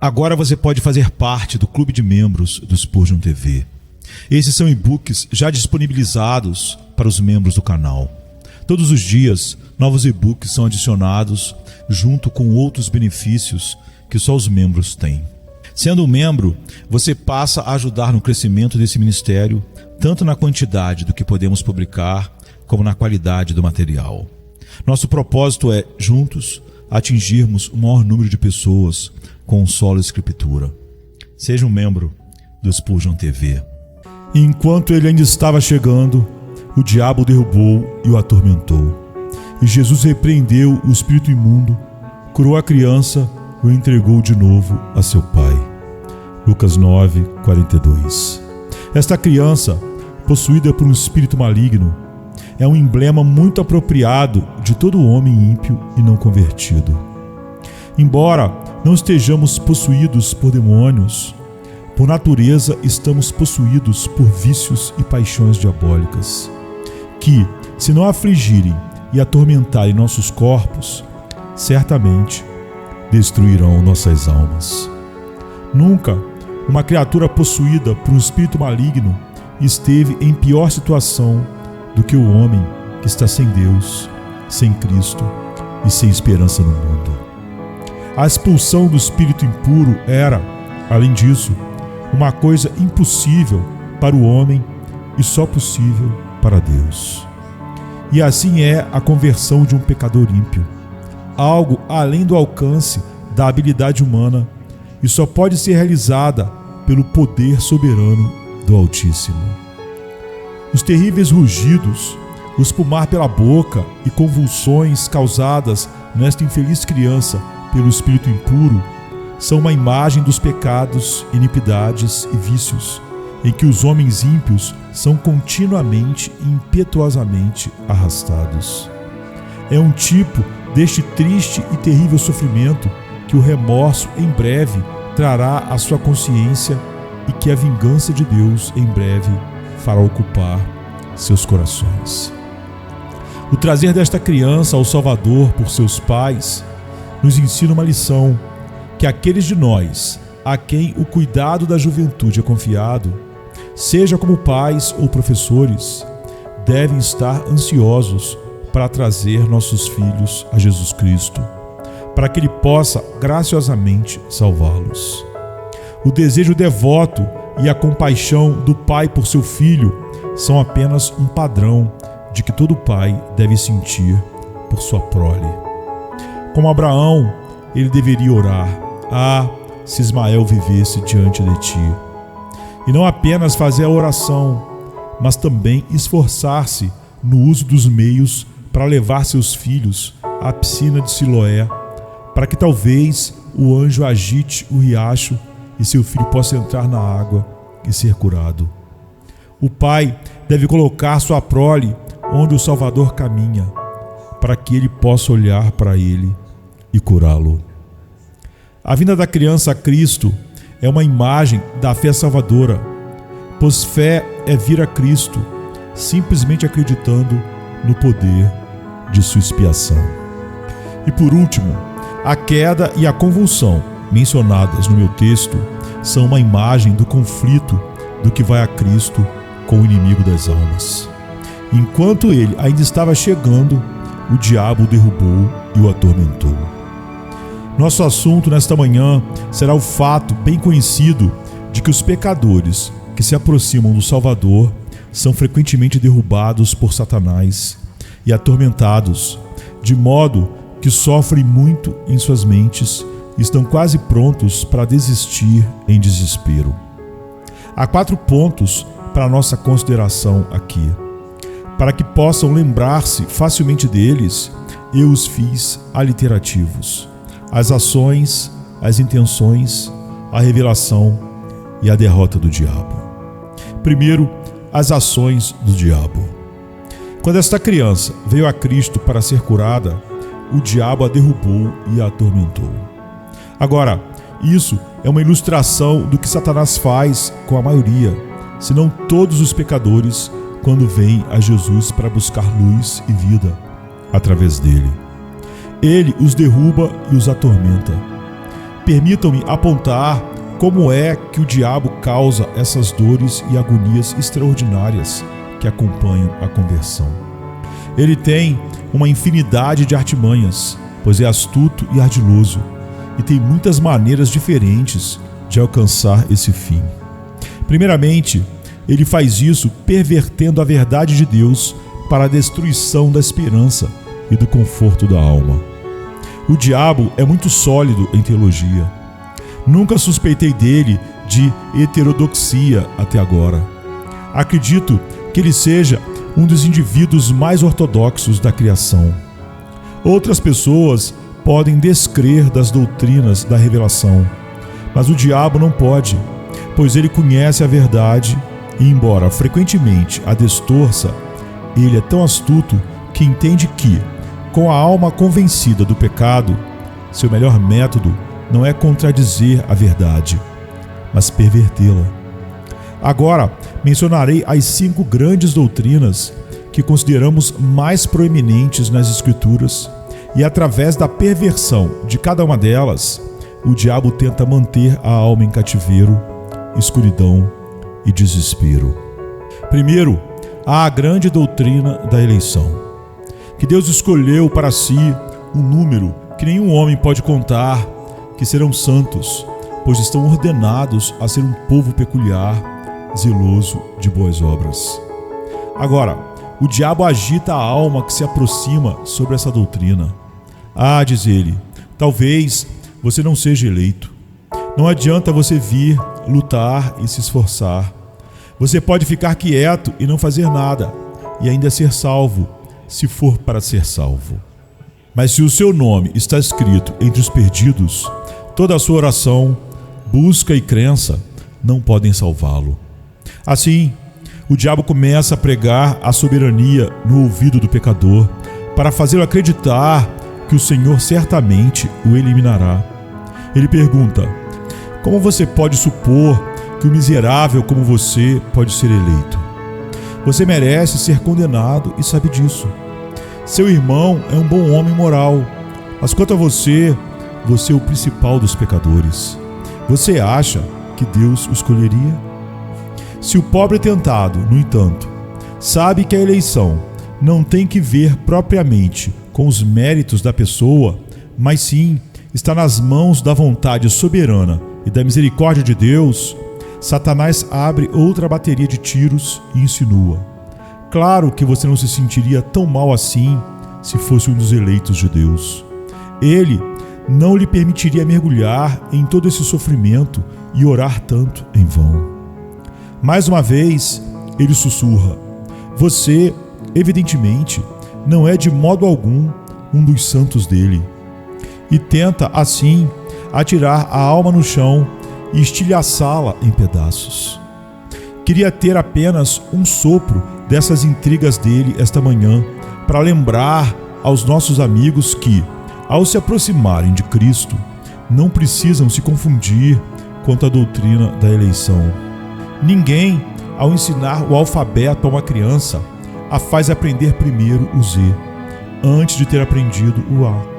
Agora você pode fazer parte do clube de membros do Spurgeon TV. Esses são e-books já disponibilizados para os membros do canal. Todos os dias, novos e-books são adicionados junto com outros benefícios que só os membros têm. Sendo um membro, você passa a ajudar no crescimento desse ministério, tanto na quantidade do que podemos publicar, como na qualidade do material. Nosso propósito é, juntos, atingirmos o maior número de pessoas com solo escritura. Seja um membro do Spurgeon TV. E enquanto ele ainda estava chegando, o diabo o derrubou e o atormentou. E Jesus repreendeu o espírito imundo, curou a criança e o entregou de novo a seu pai. Lucas 9:42. Esta criança, possuída por um espírito maligno, é um emblema muito apropriado de todo homem ímpio e não convertido. Embora não estejamos possuídos por demônios, por natureza estamos possuídos por vícios e paixões diabólicas, que, se não afligirem e atormentarem nossos corpos, certamente destruirão nossas almas. Nunca uma criatura possuída por um espírito maligno esteve em pior situação do que o homem que está sem Deus, sem Cristo e sem esperança no mundo. A expulsão do espírito impuro era, além disso, uma coisa impossível para o homem e só possível para Deus. E assim é a conversão de um pecador ímpio, algo além do alcance da habilidade humana e só pode ser realizada pelo poder soberano do Altíssimo. Os terríveis rugidos, o espumar pela boca e convulsões causadas nesta infeliz criança pelo espírito impuro são uma imagem dos pecados, iniquidades e vícios em que os homens ímpios são continuamente e impetuosamente arrastados. É um tipo deste triste e terrível sofrimento que o remorso em breve trará à sua consciência e que a vingança de Deus em breve fará ocupar seus corações. O trazer desta criança ao Salvador por seus pais nos ensina uma lição, que aqueles de nós a quem o cuidado da juventude é confiado, seja como pais ou professores, devem estar ansiosos para trazer nossos filhos a Jesus Cristo, para que Ele possa graciosamente salvá-los. O desejo devoto e a compaixão do pai por seu filho são apenas um padrão de que todo pai deve sentir por sua prole. Como Abraão, ele deveria orar: "Ah, se Ismael vivesse diante de ti." E não apenas fazer a oração, mas também esforçar-se no uso dos meios para levar seus filhos à piscina de Siloé, para que talvez o anjo agite o riacho e seu filho possa entrar na água e ser curado. O pai deve colocar sua prole onde o Salvador caminha, para que ele possa olhar para ele e curá-lo. A vinda da criança a Cristo é uma imagem da fé salvadora, pois fé é vir a Cristo, simplesmente acreditando no poder de sua expiação. E por último, a queda e a convulsão mencionadas no meu texto são uma imagem do conflito do que vai a Cristo com o inimigo das almas. Enquanto ele ainda estava chegando, o diabo o derrubou e o atormentou. Nosso assunto nesta manhã será o fato bem conhecido de que os pecadores que se aproximam do Salvador são frequentemente derrubados por Satanás e atormentados, de modo que sofrem muito em suas mentes e estão quase prontos para desistir em desespero. Há 4 pontos para nossa consideração aqui. Para que possam lembrar-se facilmente deles, eu os fiz aliterativos: as ações, as intenções, a revelação e a derrota do diabo. Primeiro, as ações do diabo. Quando esta criança veio a Cristo para ser curada, o diabo a derrubou e a atormentou. Agora, isso é uma ilustração do que Satanás faz com a maioria, se não todos os pecadores, quando vêm a Jesus para buscar luz e vida através dele. Ele os derruba e os atormenta. Permitam-me apontar como é que o diabo causa essas dores e agonias extraordinárias que acompanham a conversão. Ele tem uma infinidade de artimanhas, pois é astuto e ardiloso, e tem muitas maneiras diferentes de alcançar esse fim. Primeiramente, ele faz isso pervertendo a verdade de Deus para a destruição da esperança e do conforto da alma. O diabo é muito sólido em teologia. Nunca suspeitei dele de heterodoxia até agora. Acredito que ele seja um dos indivíduos mais ortodoxos da criação. Outras pessoas podem descrer das doutrinas da revelação, mas o diabo não pode, pois ele conhece a verdade e, embora frequentemente a distorça, ele é tão astuto que entende que, com a alma convencida do pecado, seu melhor método não é contradizer a verdade, mas pervertê-la. Agora, mencionarei as 5 grandes doutrinas que consideramos mais proeminentes nas Escrituras, e através da perversão de cada uma delas, o diabo tenta manter a alma em cativeiro, escuridão e desespero. Primeiro, há a grande doutrina da eleição, que Deus escolheu para si um número que nenhum homem pode contar, que serão santos, pois estão ordenados a ser um povo peculiar, zeloso de boas obras. Agora, o diabo agita a alma que se aproxima sobre essa doutrina. Diz ele, talvez você não seja eleito. Não adianta você vir, lutar e se esforçar. Você pode ficar quieto e não fazer nada, e ainda ser salvo, se for para ser salvo. Mas se o seu nome está escrito entre os perdidos, toda a sua oração, busca e crença não podem salvá-lo. Assim, o diabo começa a pregar a soberania no ouvido do pecador para fazê-lo acreditar que o Senhor certamente o eliminará. Ele pergunta: como você pode supor que um miserável como você pode ser eleito? Você merece ser condenado e sabe disso. Seu irmão é um bom homem moral, mas quanto a você, você é o principal dos pecadores. Você acha que Deus o escolheria? Se o pobre tentado, no entanto, sabe que a eleição não tem que ver propriamente com os méritos da pessoa, mas sim está nas mãos da vontade soberana e da misericórdia de Deus, Satanás abre outra bateria de tiros e insinua: claro que você não se sentiria tão mal assim se fosse um dos eleitos de Deus. Ele não lhe permitiria mergulhar em todo esse sofrimento e orar tanto em vão. Mais uma vez, ele sussurra: você, evidentemente, não é de modo algum um dos santos dele. E tenta, assim, atirar a alma no chão e estilhaçá-la em pedaços. Queria ter apenas um sopro dessas intrigas dele esta manhã, para lembrar aos nossos amigos que, ao se aproximarem de Cristo, não precisam se confundir quanto à doutrina da eleição. Ninguém, ao ensinar o alfabeto a uma criança, a faz aprender primeiro o Z, antes de ter aprendido o A.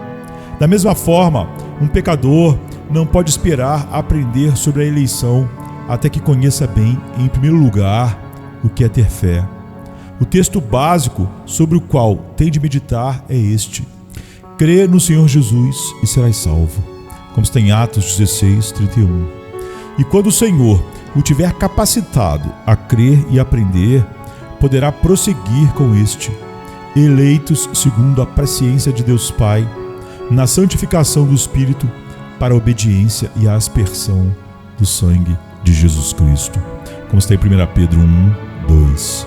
Da mesma forma, um pecador não pode esperar aprender sobre a eleição até que conheça bem, em primeiro lugar, o que é ter fé. O texto básico sobre o qual tem de meditar é este: crê no Senhor Jesus e serás salvo, como está em Atos 16:31. E quando o Senhor o tiver capacitado a crer e aprender, poderá prosseguir com este: eleitos segundo a presciência de Deus Pai, na santificação do Espírito, para a obediência e a aspersão do sangue de Jesus Cristo, como está em 1 Pedro 1:2.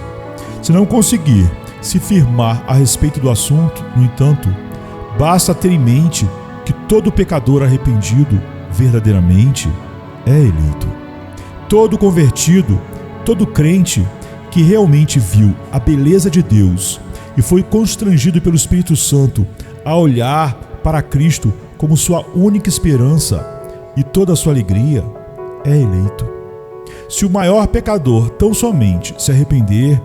Se não conseguir se firmar a respeito do assunto, no entanto, basta ter em mente que todo pecador arrependido verdadeiramente é eleito. Todo convertido, todo crente que realmente viu a beleza de Deus e foi constrangido pelo Espírito Santo a olhar para Cristo como sua única esperança e toda a sua alegria, é eleito. Se o maior pecador tão somente se arrepender,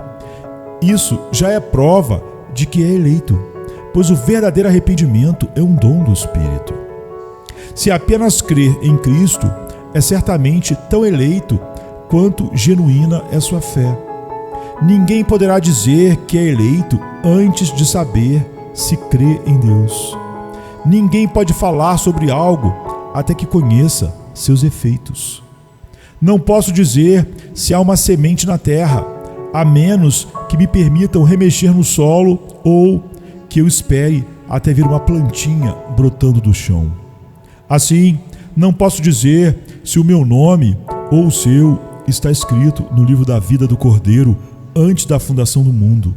isso já é prova de que é eleito, pois o verdadeiro arrependimento é um dom do Espírito. Se apenas crer em Cristo, é certamente tão eleito quanto genuína é sua fé. Ninguém poderá dizer que é eleito antes de saber se crê em Deus. Ninguém pode falar sobre algo até que conheça seus efeitos. Não posso dizer se há uma semente na terra, a menos que me permitam remexer no solo ou que eu espere até vir uma plantinha brotando do chão. Assim, não posso dizer se o meu nome ou o seu está escrito no livro da vida do Cordeiro antes da fundação do mundo,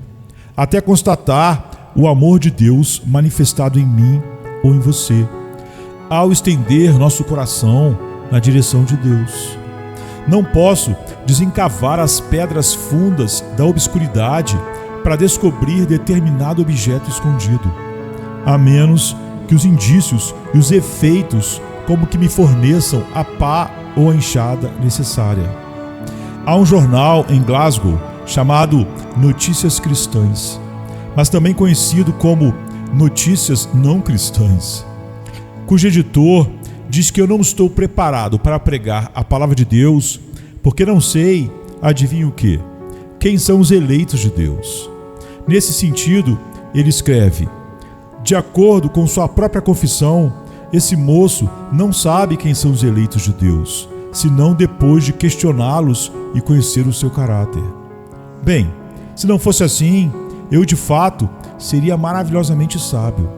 até constatar o amor de Deus manifestado em mim ou em você, ao estender nosso coração na direção de Deus. Não posso desencavar as pedras fundas da obscuridade para descobrir determinado objeto escondido, a menos que os indícios e os efeitos como que me forneçam a pá ou a enxada necessária. Há um jornal em Glasgow chamado Notícias Cristãs, mas também conhecido como Notícias Não Cristãs, cujo editor diz que eu não estou preparado para pregar a palavra de Deus porque não sei, adivinha o quê? Quem são os eleitos de Deus. Nesse sentido, ele escreve: de acordo com sua própria confissão, esse moço não sabe quem são os eleitos de Deus, senão depois de questioná-los e conhecer o seu caráter. Bem, se não fosse assim, eu de fato seria maravilhosamente sábio.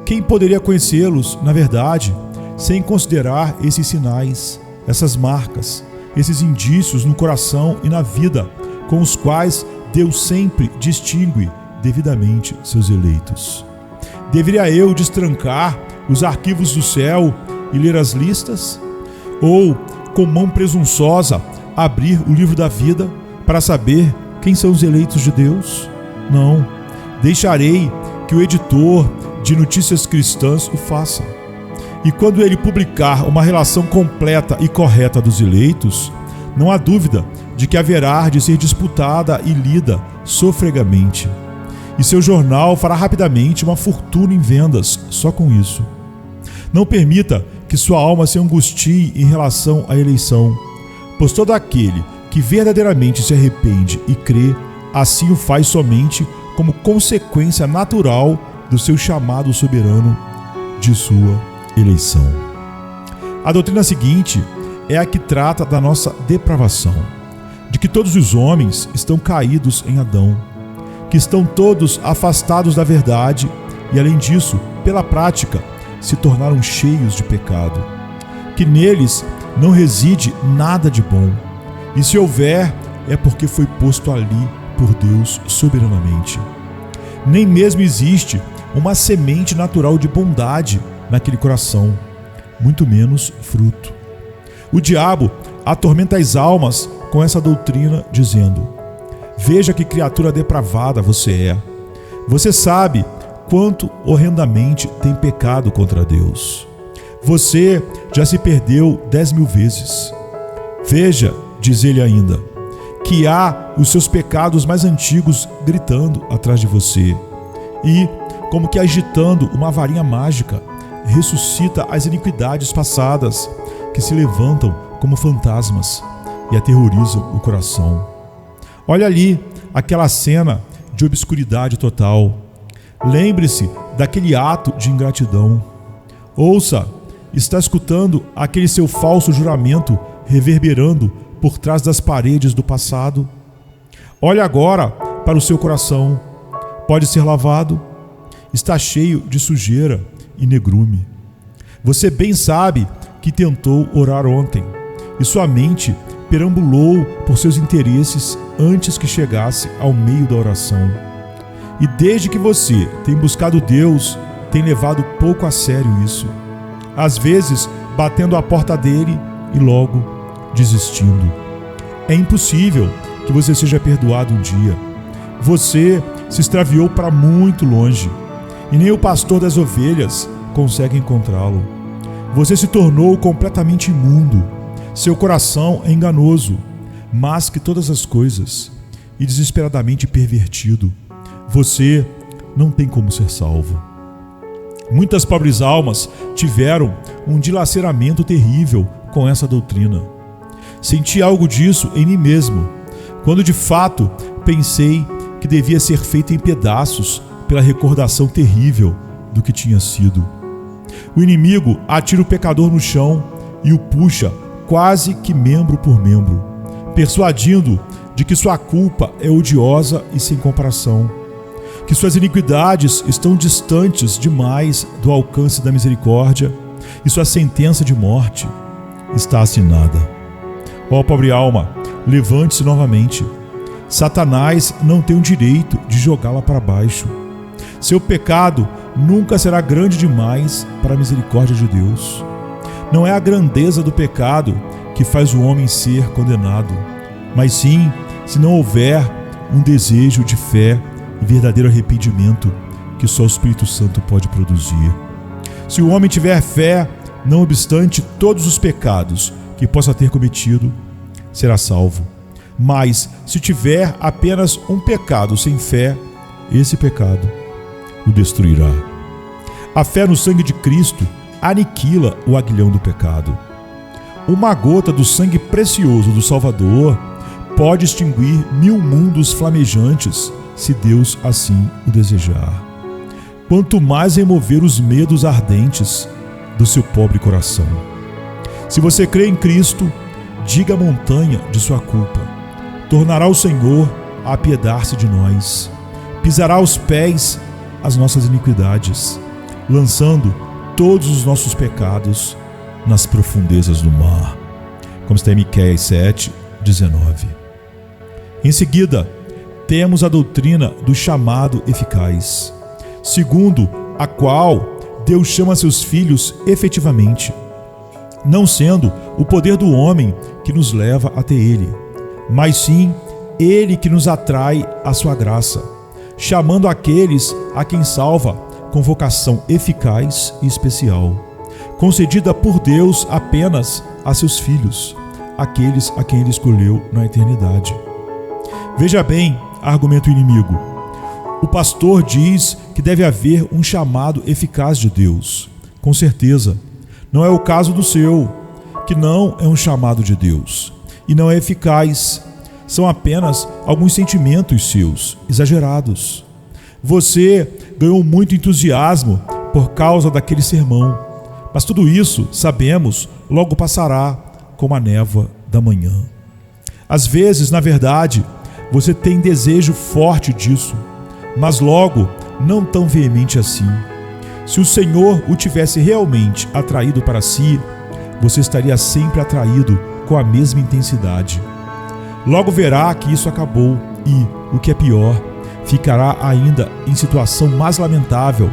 Quem poderia conhecê-los, na verdade, sem considerar esses sinais, essas marcas, esses indícios no coração e na vida, com os quais Deus sempre distingue devidamente seus eleitos? Deveria eu destrancar os arquivos do céu e ler as listas? Ou, com mão presunçosa, abrir o livro da vida para saber quem são os eleitos de Deus? Não. Deixarei que o editor de Notícias Cristãs o faça. E quando ele publicar uma relação completa e correta dos eleitos, não há dúvida de que haverá de ser disputada e lida sofregamente. E seu jornal fará rapidamente uma fortuna em vendas só com isso. Não permita que sua alma se angustie em relação à eleição, pois todo aquele que verdadeiramente se arrepende e crê, assim o faz somente como consequência natural do seu chamado soberano de sua eleição. A doutrina seguinte é a que trata da nossa depravação, de que todos os homens estão caídos em Adão, que estão todos afastados da verdade e, além disso, pela prática, se tornaram cheios de pecado, que neles não reside nada de bom, e se houver, é porque foi posto ali por Deus soberanamente. Nem mesmo existe uma semente natural de bondade naquele coração, muito menos fruto. O diabo atormenta as almas com essa doutrina, dizendo: veja que criatura depravada você é. Você sabe quanto horrendamente tem pecado contra Deus. Você já se perdeu 10.000 vezes. Veja, diz ele ainda, que há os seus pecados mais antigos gritando atrás de você e, como que agitando uma varinha mágica, ressuscita as iniquidades passadas que se levantam como fantasmas e aterrorizam o coração. Olha ali aquela cena de obscuridade total. Lembre-se daquele ato de ingratidão. Ouça, está escutando aquele seu falso juramento reverberando por trás das paredes do passado? Olhe agora para o seu coração. Pode ser lavado? Está cheio de sujeira e negrume. Você bem sabe que tentou orar ontem e sua mente perambulou por seus interesses antes que chegasse ao meio da oração. E desde que você tem buscado Deus, tem levado pouco a sério isso. Às vezes, batendo à porta dele e logo desistindo. É impossível que você seja perdoado um dia. Você se extraviou para muito longe e nem o pastor das ovelhas consegue encontrá-lo. Você se tornou completamente imundo. Seu coração é enganoso, mais que todas as coisas, e desesperadamente pervertido. Você não tem como ser salvo. Muitas pobres almas tiveram um dilaceramento terrível com essa doutrina. Senti algo disso em mim mesmo, quando de fato pensei que devia ser feito em pedaços pela recordação terrível do que tinha sido. O inimigo atira o pecador no chão e o puxa quase que membro por membro, persuadindo de que sua culpa é odiosa e sem comparação, que suas iniquidades estão distantes demais do alcance da misericórdia e sua sentença de morte está assinada. Ó pobre alma, levante-se novamente. Satanás não tem o direito de jogá-la para baixo. Seu pecado nunca será grande demais para a misericórdia de Deus. Não é a grandeza do pecado que faz o homem ser condenado, mas sim se não houver um desejo de fé e verdadeiro arrependimento que só o Espírito Santo pode produzir. Se o homem tiver fé, não obstante todos os pecados que possa ter cometido, será salvo. Mas se tiver apenas um pecado sem fé, esse pecado o destruirá. A fé no sangue de Cristo aniquila o aguilhão do pecado. Uma gota do sangue precioso do Salvador pode extinguir 1000 mundos flamejantes, se Deus assim o desejar. Quanto mais remover os medos ardentes do seu pobre coração. Se você crê em Cristo, diga à montanha de sua culpa: tornará o Senhor a apiedar-se de nós, pisará aos pés as nossas iniquidades, lançando todos os nossos pecados nas profundezas do mar. Como está em Miqueias 7:19. Em seguida, temos a doutrina do chamado eficaz, segundo a qual Deus chama seus filhos efetivamente, não sendo o poder do homem que nos leva até Ele, mas sim Ele que nos atrai à sua graça, chamando aqueles a quem salva com vocação eficaz e especial, concedida por Deus apenas a seus filhos, aqueles a quem Ele escolheu na eternidade. Veja bem, argumenta o inimigo, o pastor diz que deve haver um chamado eficaz de Deus. Com certeza, não é o caso do seu, que não é um chamado de Deus e não é eficaz. São apenas alguns sentimentos seus, exagerados. Você ganhou muito entusiasmo por causa daquele sermão, mas tudo isso, sabemos, logo passará como a névoa da manhã. Às vezes, na verdade, você tem desejo forte disso, mas logo não tão veemente assim. Se o Senhor o tivesse realmente atraído para si, você estaria sempre atraído com a mesma intensidade. Logo verá que isso acabou e, o que é pior, ficará ainda em situação mais lamentável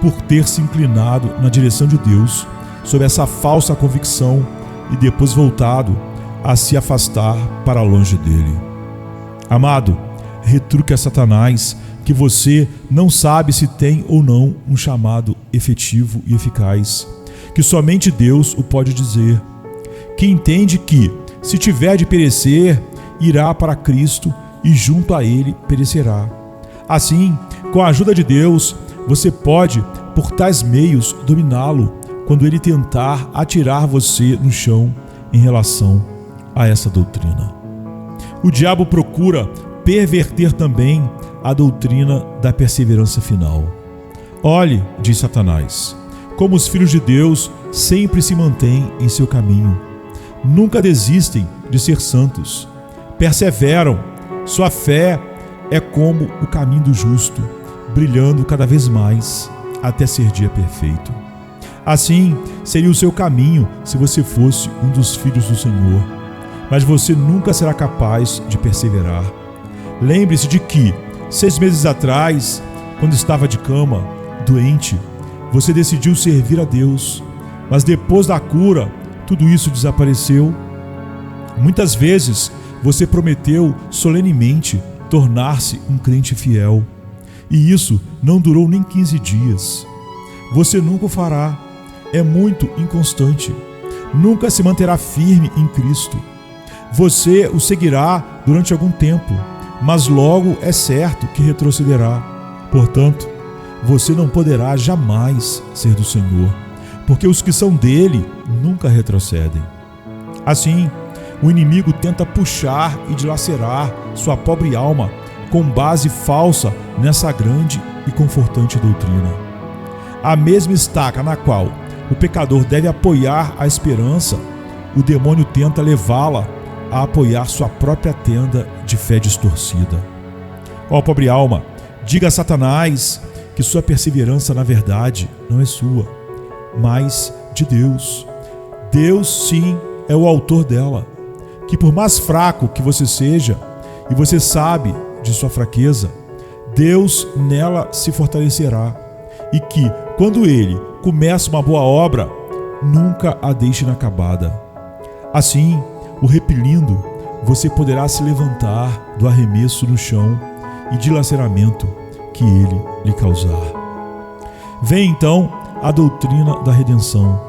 por ter se inclinado na direção de Deus sob essa falsa convicção e depois voltado a se afastar para longe dele. Amado, retruque a Satanás que você não sabe se tem ou não um chamado efetivo e eficaz, que somente Deus o pode dizer, que entende que, se tiver de perecer, irá para Cristo e junto a Ele perecerá. Assim, com a ajuda de Deus, você pode, por tais meios, dominá-lo quando ele tentar atirar você no chão em relação a essa doutrina. O diabo procura perverter também a doutrina da perseverança final. Olhe, diz Satanás, como os filhos de Deus sempre se mantêm em seu caminho. Nunca desistem de ser santos. Perseveram. Sua fé é como o caminho do justo, brilhando cada vez mais até ser dia perfeito. Assim seria o seu caminho se você fosse um dos filhos do Senhor, mas você nunca será capaz de perseverar. Lembre-se de que, 6 meses atrás, quando estava de cama, doente, você decidiu servir a Deus, mas depois da cura, tudo isso desapareceu. Muitas vezes você prometeu solenemente tornar-se um crente fiel, e isso não durou nem 15 dias. Você nunca o fará, é muito inconstante, nunca se manterá firme em Cristo. Você o seguirá durante algum tempo, mas logo é certo que retrocederá. Portanto, você não poderá jamais ser do Senhor, porque os que são dele nunca retrocedem. Assim, o inimigo tenta puxar e dilacerar sua pobre alma com base falsa nessa grande e confortante doutrina. A mesma estaca na qual o pecador deve apoiar a esperança, o demônio tenta levá-la a apoiar sua própria tenda de fé distorcida. Ó pobre alma, diga a Satanás que sua perseverança na verdade não é sua, mas de Deus. Deus sim é o autor dela, que por mais fraco que você seja, e você sabe de sua fraqueza, Deus nela se fortalecerá, e que, quando Ele começa uma boa obra, nunca a deixe inacabada. Assim, o repelindo, você poderá se levantar do arremesso no chão e dilaceramento que ele lhe causar. Vem então a doutrina da redenção,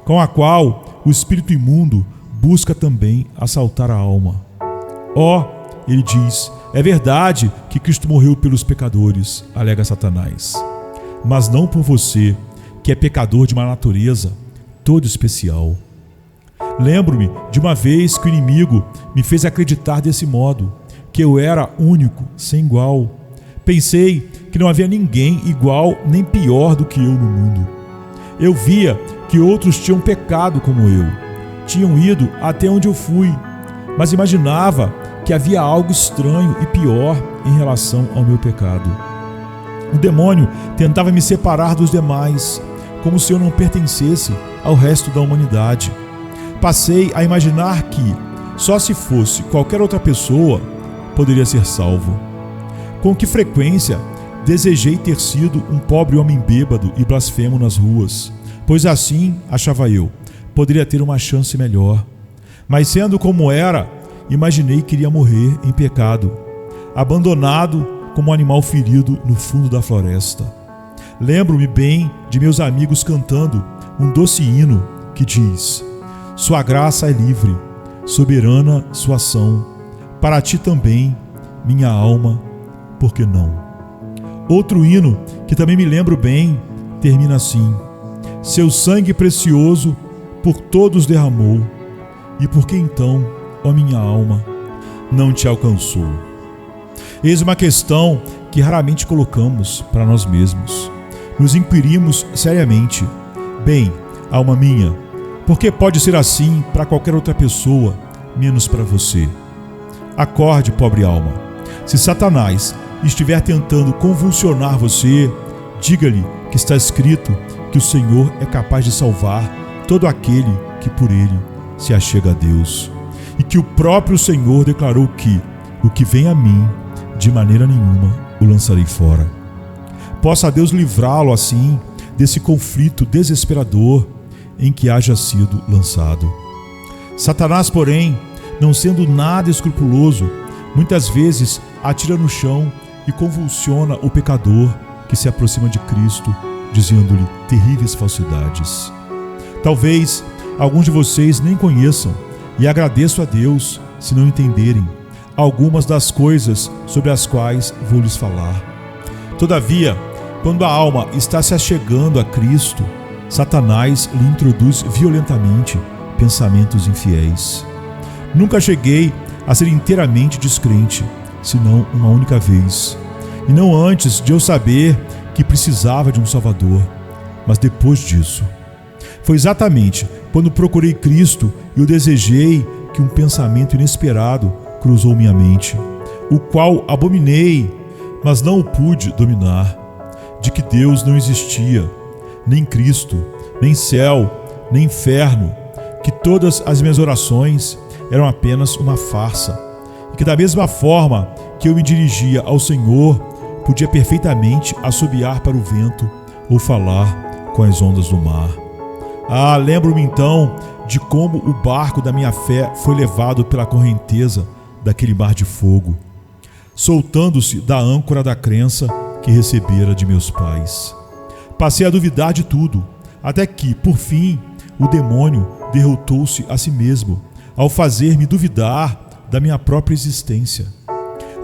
com a qual o espírito imundo busca também assaltar a alma. Ele diz, é verdade que Cristo morreu pelos pecadores, alega Satanás, mas não por você, que é pecador de uma natureza todo especial. Lembro-me de uma vez que o inimigo me fez acreditar desse modo, que eu era único, sem igual. Pensei que não havia ninguém igual nem pior do que eu no mundo. Eu via que outros tinham pecado como eu, tinham ido até onde eu fui, mas imaginava que havia algo estranho e pior em relação ao meu pecado. O demônio tentava me separar dos demais, como se eu não pertencesse ao resto da humanidade. Passei a imaginar que, só se fosse qualquer outra pessoa, poderia ser salvo. Com que frequência desejei ter sido um pobre homem bêbado e blasfemo nas ruas, pois assim, achava eu, poderia ter uma chance melhor. Mas sendo como era, imaginei que iria morrer em pecado, abandonado como um animal ferido no fundo da floresta. Lembro-me bem de meus amigos cantando um doce hino que diz: sua graça é livre, soberana sua ação, para ti também, minha alma, por que não? Outro hino que também me lembro bem termina assim: seu sangue precioso por todos derramou, e por que então, ó minha alma, não te alcançou? Eis uma questão que raramente colocamos para nós mesmos. Nos inquirimos seriamente: bem, alma minha, por que pode ser assim para qualquer outra pessoa, menos para você? Acorde, pobre alma. Se Satanás estiver tentando convulsionar você, diga-lhe que está escrito que o Senhor é capaz de salvar todo aquele que por ele se achega a Deus, e que o próprio Senhor declarou que o que vem a mim, de maneira nenhuma o lançarei fora. Possa Deus livrá-lo assim desse conflito desesperador em que haja sido lançado. Satanás, porém, não sendo nada escrupuloso, muitas vezes atira no chão e convulsiona o pecador que se aproxima de Cristo, dizendo-lhe terríveis falsidades. Talvez alguns de vocês nem conheçam, e agradeço a Deus se não entenderem algumas das coisas sobre as quais vou lhes falar. Todavia, quando a alma está se achegando a Cristo, Satanás lhe introduz violentamente pensamentos infiéis. Nunca cheguei a ser inteiramente descrente, senão uma única vez, e não antes de eu saber que precisava de um Salvador, mas depois disso. Foi exatamente quando procurei Cristo e o desejei que um pensamento inesperado cruzou minha mente, o qual abominei, mas não o pude dominar, de que Deus não existia, nem Cristo, nem céu, nem inferno, que todas as minhas orações eram apenas uma farsa, e que da mesma forma que eu me dirigia ao Senhor, podia perfeitamente assobiar para o vento ou falar com as ondas do mar. Lembro-me então de como o barco da minha fé foi levado pela correnteza daquele mar de fogo, soltando-se da âncora da crença que recebera de meus pais. Passei a duvidar de tudo, até que, por fim, o demônio derrotou-se a si mesmo, ao fazer-me duvidar da minha própria existência.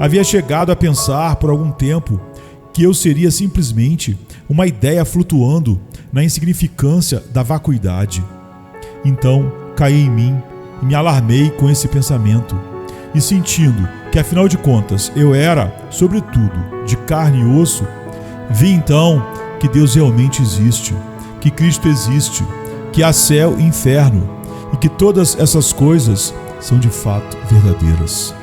Havia chegado a pensar por algum tempo que eu seria simplesmente uma ideia flutuando na insignificância da vacuidade. Então caí em mim e me alarmei com esse pensamento, e sentindo que afinal de contas eu era, sobretudo, de carne e osso, vi então que Deus realmente existe, que Cristo existe, que há céu e inferno, e que todas essas coisas são de fato verdadeiras.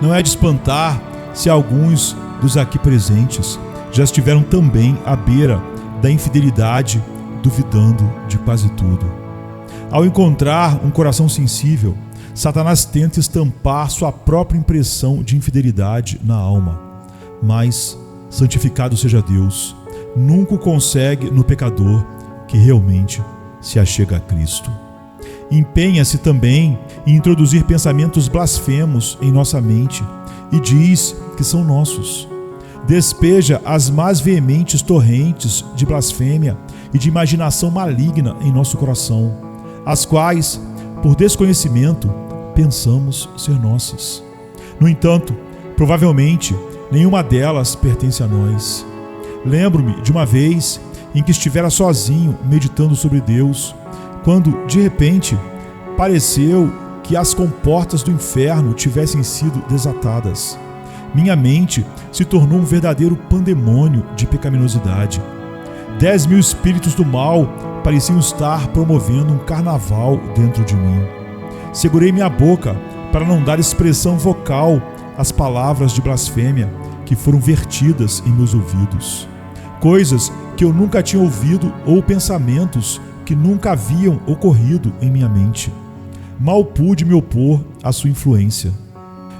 Não é de espantar se alguns dos aqui presentes já estiveram também à beira da infidelidade, duvidando de quase tudo. Ao encontrar um coração sensível, Satanás tenta estampar sua própria impressão de infidelidade na alma. Mas, santificado seja Deus, nunca o consegue no pecador que realmente se achega a Cristo. Empenha-se também em introduzir pensamentos blasfemos em nossa mente e diz que são nossos. Despeja as mais veementes torrentes de blasfêmia e de imaginação maligna em nosso coração, as quais, por desconhecimento, pensamos ser nossas. No entanto, provavelmente, nenhuma delas pertence a nós. Lembro-me de uma vez em que estivera sozinho meditando sobre Deus, quando, de repente, pareceu que as comportas do inferno tivessem sido desatadas. Minha mente se tornou um verdadeiro pandemônio de pecaminosidade. 10.000 espíritos do mal pareciam estar promovendo um carnaval dentro de mim. Segurei minha boca para não dar expressão vocal às palavras de blasfêmia que foram vertidas em meus ouvidos. Coisas que eu nunca tinha ouvido ou pensamentos que nunca haviam ocorrido em minha mente. Mal pude me opor à sua influência.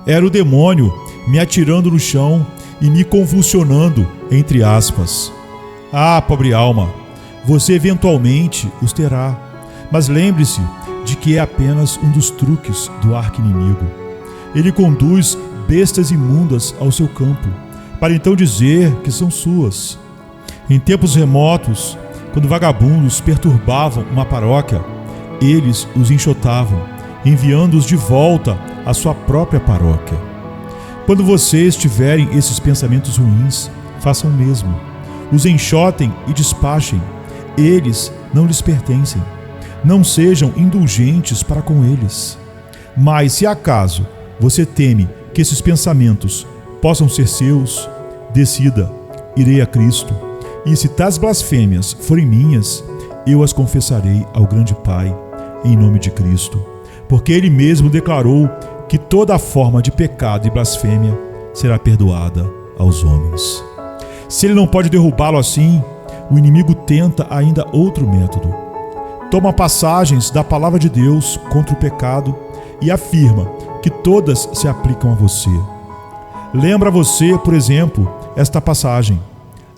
Era o demônio me atirando no chão e me convulsionando, entre aspas. Ah, pobre alma, você eventualmente os terá, mas lembre-se de que é apenas um dos truques do arqui-inimigo. Ele conduz bestas imundas ao seu campo, para então dizer que são suas. Em tempos remotos, quando vagabundos perturbavam uma paróquia, eles os enxotavam, enviando-os de volta à sua própria paróquia. Quando vocês tiverem esses pensamentos ruins, façam o mesmo. Os enxotem e despachem. Eles não lhes pertencem. Não sejam indulgentes para com eles. Mas se acaso você teme que esses pensamentos possam ser seus, decida, irei a Cristo. E se tais blasfêmias forem minhas, eu as confessarei ao grande Pai, em nome de Cristo. Porque Ele mesmo declarou que toda forma de pecado e blasfêmia será perdoada aos homens. Se Ele não pode derrubá-lo assim, o inimigo tenta ainda outro método. Toma passagens da palavra de Deus contra o pecado e afirma que todas se aplicam a você. Lembra você, por exemplo, esta passagem: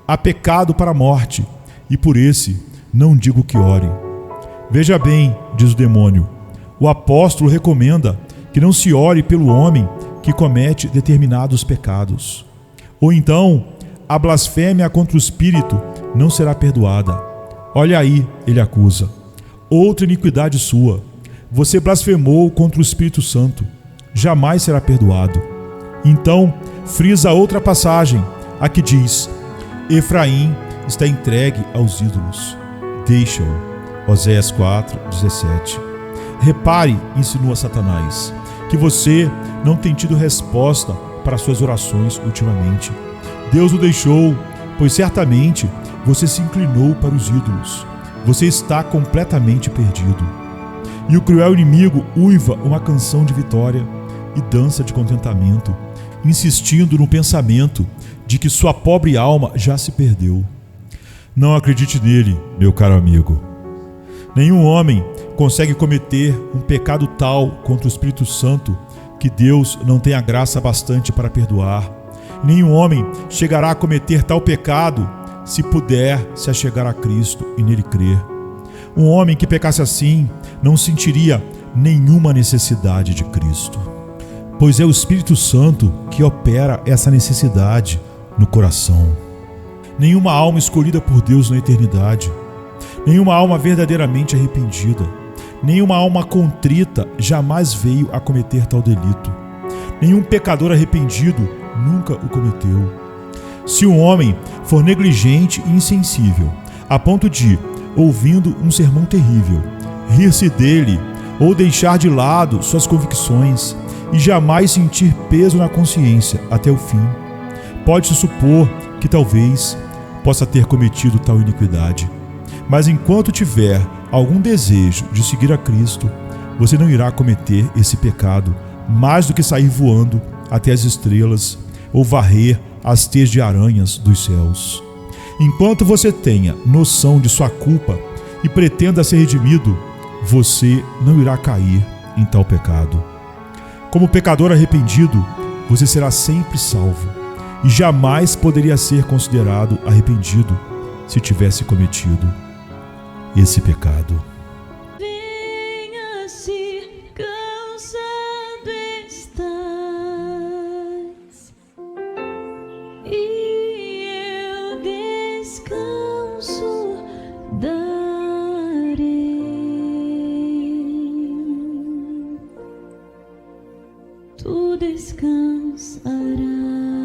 há pecado para a morte, e por esse não digo que ore. Veja bem, diz o demônio, o apóstolo recomenda que não se ore pelo homem que comete determinados pecados. Ou então, a blasfêmia contra o Espírito não será perdoada. Olha aí, ele acusa. Outra iniquidade sua. Você blasfemou contra o Espírito Santo. Jamais será perdoado. Então, frisa outra passagem, a que diz: Efraim está entregue aos ídolos. Deixa-o. Oséias 4:17. Repare, insinua Satanás, que você não tem tido resposta para suas orações ultimamente. Deus o deixou, pois certamente você se inclinou para os ídolos. Você está completamente perdido. E o cruel inimigo uiva uma canção de vitória e dança de contentamento, insistindo no pensamento de que sua pobre alma já se perdeu. Não acredite nele, meu caro amigo. Nenhum homem consegue cometer um pecado tal contra o Espírito Santo que Deus não tenha graça bastante para perdoar. Nenhum homem chegará a cometer tal pecado se puder se achegar a Cristo e nele crer. Um homem que pecasse assim não sentiria nenhuma necessidade de Cristo, pois é o Espírito Santo que opera essa necessidade no coração. Nenhuma alma escolhida por Deus na eternidade, nenhuma alma verdadeiramente arrependida, nenhuma alma contrita jamais veio a cometer tal delito. Nenhum pecador arrependido nunca o cometeu. Se um homem for negligente e insensível, a ponto de, ouvindo um sermão terrível, rir-se dele ou deixar de lado suas convicções e jamais sentir peso na consciência até o fim, pode-se supor que talvez possa ter cometido tal iniquidade. Mas enquanto tiver algum desejo de seguir a Cristo, você não irá cometer esse pecado mais do que sair voando até as estrelas ou varrer as teias de aranhas dos céus. Enquanto você tenha noção de sua culpa e pretenda ser redimido, você não irá cair em tal pecado. Como pecador arrependido, você será sempre salvo e jamais poderia ser considerado arrependido se tivesse cometido esse pecado. Venha-se, cansado estás, e eu descanso darei. Tu descansarás.